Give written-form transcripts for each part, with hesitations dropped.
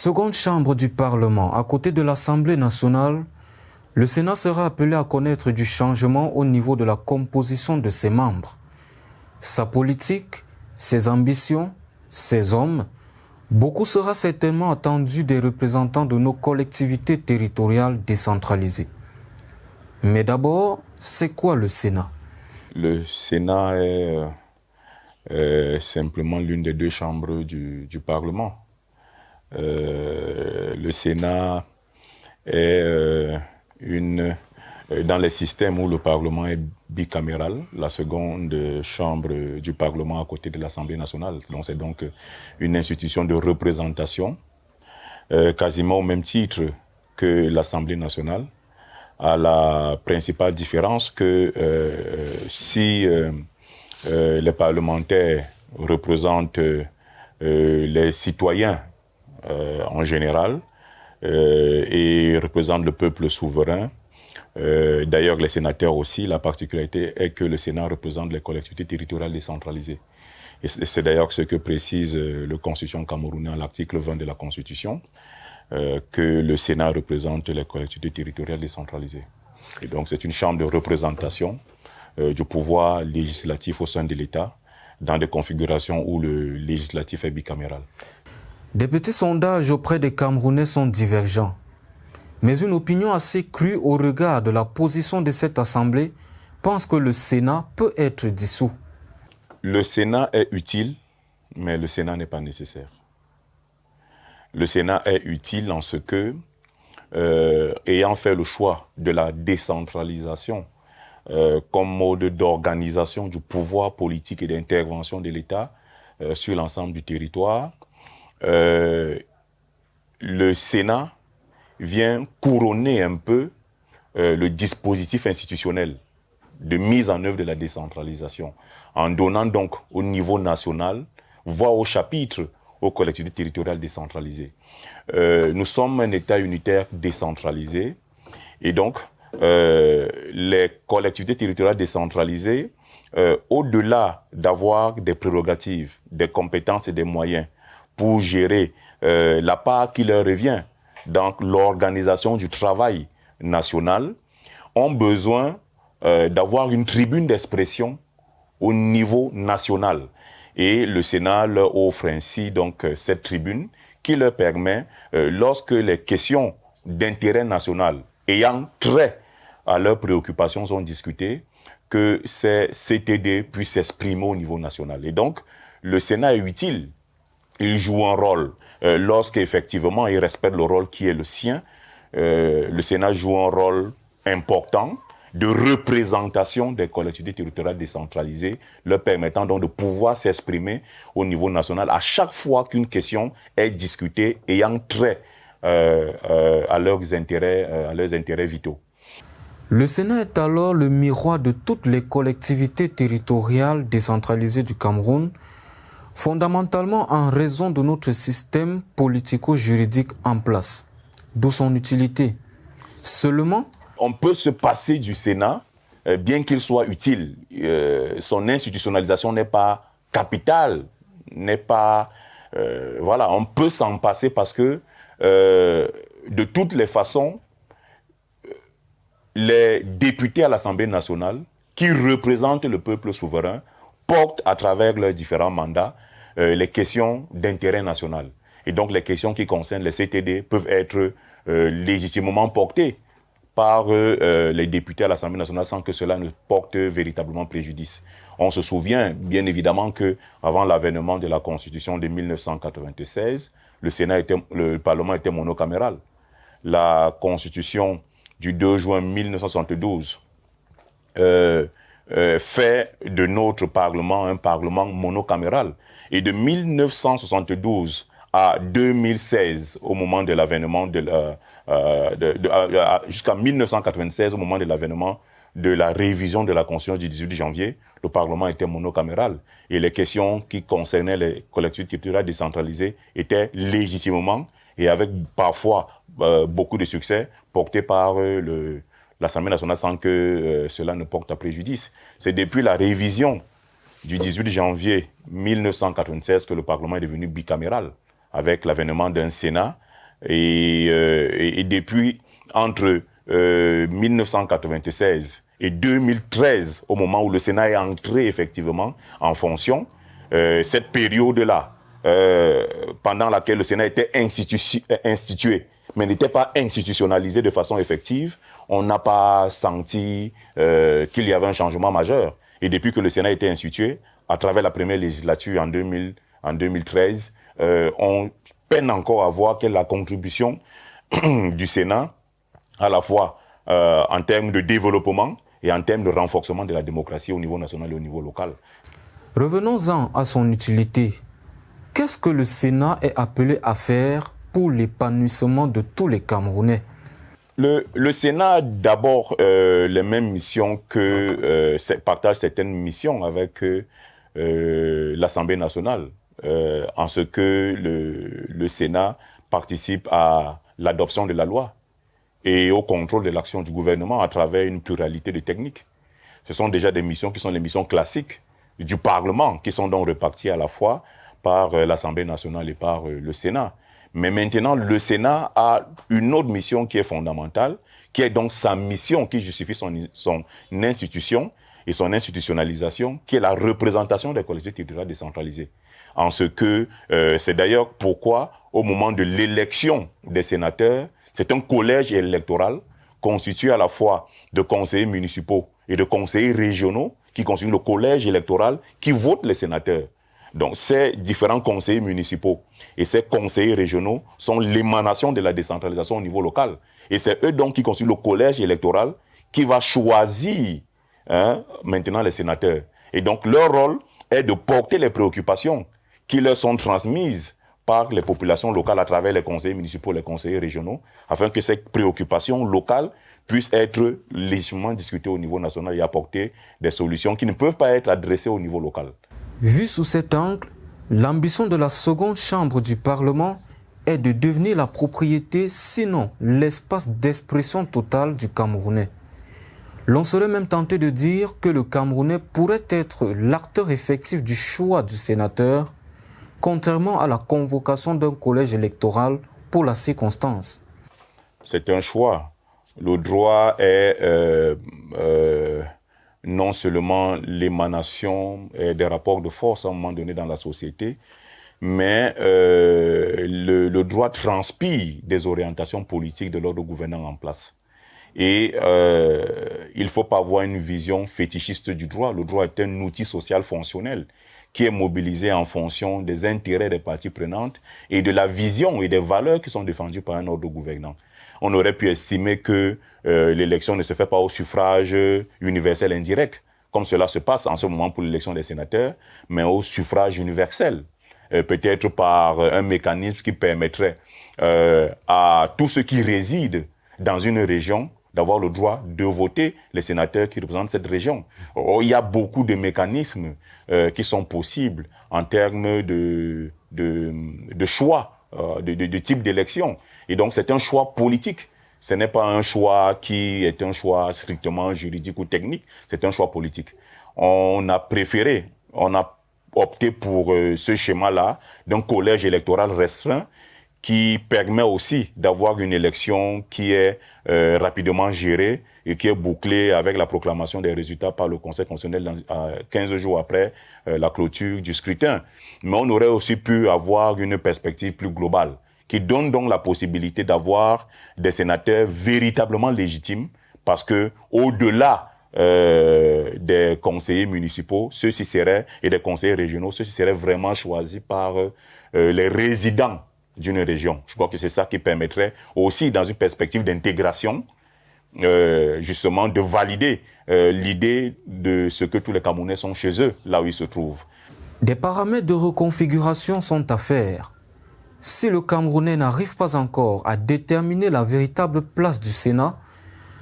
Seconde chambre du Parlement, à côté de l'Assemblée nationale, le Sénat sera appelé à connaître du changement au niveau de la composition de ses membres. Sa politique, ses ambitions, ses hommes, beaucoup sera certainement attendu des représentants de nos collectivités territoriales décentralisées. Mais d'abord, c'est quoi le Sénat? Le Sénat est simplement l'une des deux chambres du Parlement. Le Sénat est dans les systèmes où le Parlement est bicaméral, la seconde chambre du Parlement à côté de l'Assemblée nationale. Donc c'est donc une institution de représentation, quasiment au même titre que l'Assemblée nationale, à la principale différence que si les parlementaires représentent les citoyens en général et représentent le peuple souverain. D'ailleurs, les sénateurs aussi, la particularité est que le Sénat représente les collectivités territoriales décentralisées. Et c'est d'ailleurs ce que précise la Constitution camerounaise à l'article 20 de la Constitution, que le Sénat représente les collectivités territoriales décentralisées. Et donc, c'est une chambre de représentation du pouvoir législatif au sein de l'État, dans des configurations où le législatif est bicaméral. Des petits sondages auprès des Camerounais sont divergents. Mais une opinion assez crue au regard de la position de cette Assemblée pense que le Sénat peut être dissous. Le Sénat est utile, mais le Sénat n'est pas nécessaire. Le Sénat est utile en ce que, ayant fait le choix de la décentralisation comme mode d'organisation du pouvoir politique et d'intervention de l'État sur l'ensemble du territoire, le Sénat vient couronner un peu le dispositif institutionnel de mise en œuvre de la décentralisation, en donnant donc au niveau national, voire au chapitre, aux collectivités territoriales décentralisées. Nous sommes un État unitaire décentralisé, et donc les collectivités territoriales décentralisées, au-delà d'avoir des prérogatives, des compétences et des moyens pour gérer la part qui leur revient dans l'organisation du travail national, ont besoin d'avoir une tribune d'expression au niveau national. Et le Sénat leur offre ainsi donc cette tribune qui leur permet, lorsque les questions d'intérêt national ayant trait à leurs préoccupations sont discutées, que ces CTD puissent s'exprimer au niveau national. Et donc, le Sénat est utile. Il joue un rôle lorsqu'effectivement il respecte le rôle qui est le sien. Le Sénat joue un rôle important de représentation des collectivités territoriales décentralisées, leur permettant donc de pouvoir s'exprimer au niveau national à chaque fois qu'une question est discutée ayant trait à leurs intérêts vitaux. Le Sénat est alors le miroir de toutes les collectivités territoriales décentralisées du Cameroun, fondamentalement en raison de notre système politico-juridique en place, d'où son utilité. Seulement, on peut se passer du Sénat, bien qu'il soit utile. Son institutionnalisation n'est pas capitale, n'est pas... voilà, on peut s'en passer parce que, de toutes les façons, les députés à l'Assemblée nationale, qui représentent le peuple souverain, portent à travers leurs différents mandats les questions d'intérêt national. Et donc les questions qui concernent les CTD peuvent être légitimement portées par les députés à l'Assemblée nationale sans que cela ne porte véritablement préjudice. On se souvient bien évidemment que avant l'avènement de la Constitution de 1996, le Parlement était monocaméral. La Constitution du 2 juin 1972 fait de notre Parlement un Parlement monocaméral. Et de 1972 à 2016, au moment de l'avènement jusqu'à 1996, au moment de l'avènement de la révision de la Constitution du 18 janvier, le Parlement était monocaméral. Et les questions qui concernaient les collectivités territoriales décentralisées étaient légitimement et avec parfois beaucoup de succès portées par l'Assemblée nationale sans que cela ne porte à préjudice. C'est depuis la révision du 18 janvier 1996 que le Parlement est devenu bicaméral, avec l'avènement d'un Sénat Et depuis, entre 1996 et 2013, au moment où le Sénat est entré effectivement en fonction, cette période-là, pendant laquelle le Sénat était institué, mais n'était pas institutionnalisé de façon effective, on n'a pas senti qu'il y avait un changement majeur. Et depuis que le Sénat a été institué, à travers la première législature en 2013, on peine encore à voir quelle est la contribution du Sénat, à la fois en termes de développement et en termes de renforcement de la démocratie au niveau national et au niveau local. Revenons-en à son utilité. Qu'est-ce que le Sénat est appelé à faire pour l'épanouissement de tous les Camerounais? Le Sénat a d'abord les mêmes missions que partage certaines missions avec l'Assemblée nationale, en ce que le Sénat participe à l'adoption de la loi et au contrôle de l'action du gouvernement à travers une pluralité de techniques. Ce sont déjà des missions qui sont les missions classiques du Parlement, qui sont donc réparties à la fois par l'Assemblée nationale et par le Sénat. Mais maintenant, le Sénat a une autre mission qui est fondamentale, qui est donc sa mission qui justifie son institution et son institutionnalisation, qui est la représentation des collectivités territoriales décentralisées. En ce que, c'est d'ailleurs pourquoi, au moment de l'élection des sénateurs, c'est un collège électoral constitué à la fois de conseillers municipaux et de conseillers régionaux qui constituent le collège électoral qui vote les sénateurs. Donc, ces différents conseillers municipaux et ces conseillers régionaux sont l'émanation de la décentralisation au niveau local. Et c'est eux donc qui constituent le collège électoral qui va choisir maintenant les sénateurs. Et donc, leur rôle est de porter les préoccupations qui leur sont transmises par les populations locales à travers les conseillers municipaux, les conseillers régionaux, afin que ces préoccupations locales puissent être légitimement discutées au niveau national et apporter des solutions qui ne peuvent pas être adressées au niveau local. Vu sous cet angle, l'ambition de la seconde chambre du Parlement est de devenir la propriété, sinon l'espace d'expression totale du Camerounais. L'on serait même tenté de dire que le Camerounais pourrait être l'acteur effectif du choix du sénateur, contrairement à la convocation d'un collège électoral pour la circonstance. C'est un choix. Le droit est non seulement l'émanation des rapports de force à un moment donné dans la société, mais le droit transpire des orientations politiques de l'ordre gouvernant en place. Et il ne faut pas avoir une vision fétichiste du droit. Le droit est un outil social fonctionnel qui est mobilisé en fonction des intérêts des parties prenantes et de la vision et des valeurs qui sont défendues par un ordre gouvernant. On aurait pu estimer que l'élection ne se fait pas au suffrage universel indirect, comme cela se passe en ce moment pour l'élection des sénateurs, mais au suffrage universel, peut-être par un mécanisme qui permettrait à tous ceux qui résident dans une région d'avoir le droit de voter les sénateurs qui représentent cette région. Il y a beaucoup de mécanismes qui sont possibles en termes de choix, de type d'élection. Et donc, c'est un choix politique. Ce n'est pas un choix qui est un choix strictement juridique ou technique. C'est un choix politique. On a opté pour ce schéma-là d'un collège électoral restreint qui permet aussi d'avoir une élection qui est rapidement gérée et qui est bouclée avec la proclamation des résultats par le Conseil constitutionnel 15 jours après la clôture du scrutin. Mais on aurait aussi pu avoir une perspective plus globale qui donne donc la possibilité d'avoir des sénateurs véritablement légitimes parce que au-delà des conseillers municipaux, ceux-ci seraient, et des conseillers régionaux, ceux-ci seraient vraiment choisis par les résidents d'une région. Je crois que c'est ça qui permettrait aussi, dans une perspective d'intégration, justement, de valider l'idée de ce que tous les Camerounais sont chez eux, là où ils se trouvent. Des paramètres de reconfiguration sont à faire. Si le Camerounais n'arrive pas encore à déterminer la véritable place du Sénat,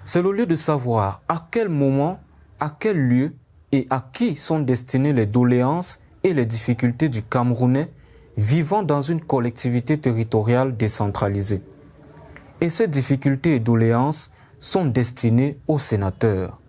c'est le lieu de savoir à quel moment, à quel lieu et à qui sont destinées les doléances et les difficultés du Camerounais vivant dans une collectivité territoriale décentralisée. Et ces difficultés et doléances sont destinées aux sénateurs.